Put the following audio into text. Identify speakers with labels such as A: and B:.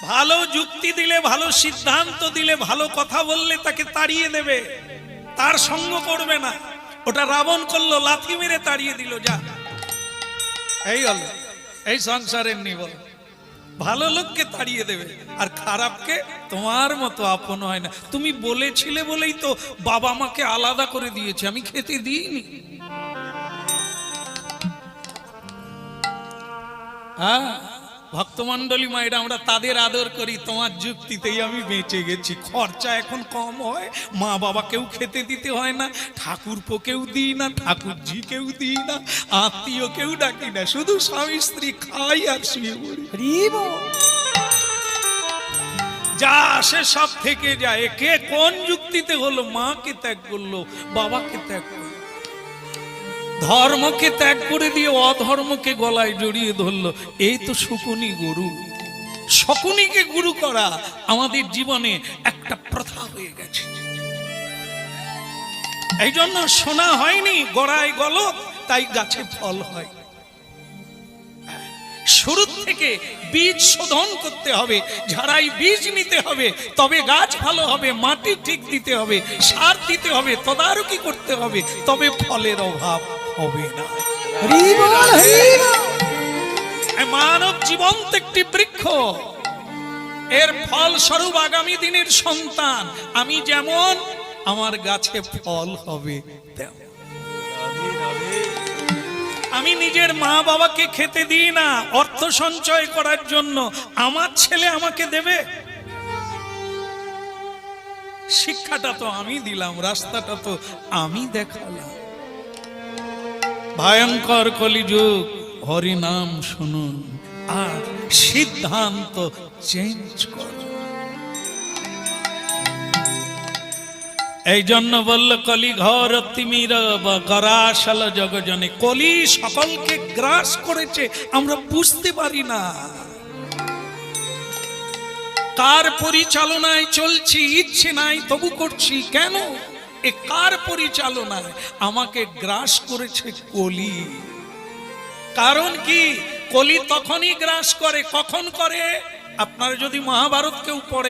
A: ভালো যুক্তি দিলে, ভালো সিদ্ধান্ত দিলে, ভালো কথা বললে তাকে তাড়িয়ে দেবে, তার সঙ্গ করবে না। ওটা রাবণ করলো, লাথি মেরে তাড়িয়ে দিল, যা। এই হল এই সংসারের নিয়ম। ভালো লোককে তাড়িয়ে দেবে, আর খারাপকে তোমার মতো আপন হয় না। তুমি বলেছিলে বলেই তো বাবা মাকে আলাদা করে দিয়েছে, আমি খেতে দিইনি। হ্যাঁ, ভক্তমন্ডলী মায়েরা, আমরা তাদের আদর করি, তোমার যুক্তিতেই আমি বেঁচে গেছি। খরচা এখন কম হয়, মা বাবাকেও খেতে দিতে হয় না, ঠাকুরপোকেও দিই না, ঠাকুরজি কেউ দিই না, আত্মীয় কেউ ডাকি না, শুধু স্বামী স্ত্রী খাই আর শুয়ে পড়ি। যা আসে সব থেকে যায়। কে কোন যুক্তিতে হলো? মাকে ত্যাগ করলো, বাবাকে ত্যাগ করলো, ধর্মকে ত্যাগ করে দিয়ে অধর্মকে গলায় জড়িয়ে ধরলো। এই তো শকুনি গরু। শকুনিকে গুরু করা আমাদের জীবনে একটা প্রথা হয়ে গেছে। এই জন্য শোনা হয়নি গড়ায় গলদ, তাই গাছে ফল হয়। শুরু থেকে বীজ শোধন করতে হবে, ঝাড়াই বীজ নিতে হবে, তবে গাছ ভালো হবে। মাটি ঠিক দিতে হবে, সার দিতে হবে, তদারকি করতে হবে, তবে ফলের অভাব হবে না। মানব জীবন তো একটি বৃক্ষ, এর ফল স্বরূপ আগামী দিনের সন্তান। আমি যেমন, আমার গাছে ফল হবে তেমন। আমি নিজের মা বাবাকে খেতে দিই না অর্থ সঞ্চয় করার জন্য, আমার ছেলে আমাকে দেবে। শিক্ষাটা তো আমি দিলাম, রাস্তাটা তো আমি দেখালাম। ভয়ঙ্কর কলিযুগ, হরি নাম শুনুন আর সিদ্ধান্ত চেঞ্জ করুন। এই জন্য বলল কলি ঘর তিমির গ্রাসাল জগজনে। কলি সকলকে গ্রাস করেছে, আমরা বুঝতে পারি না। কার পরিচালনায় চলছি, ইচ্ছে নাই তবু করছি কেন? এ কার পরিচালনায়? আমাকে গ্রাস করেছে কলি। কারণ কি? কলি তখনই গ্রাস করে, কখন করে? আপনারা যদি মহাভারত কেউ পড়ে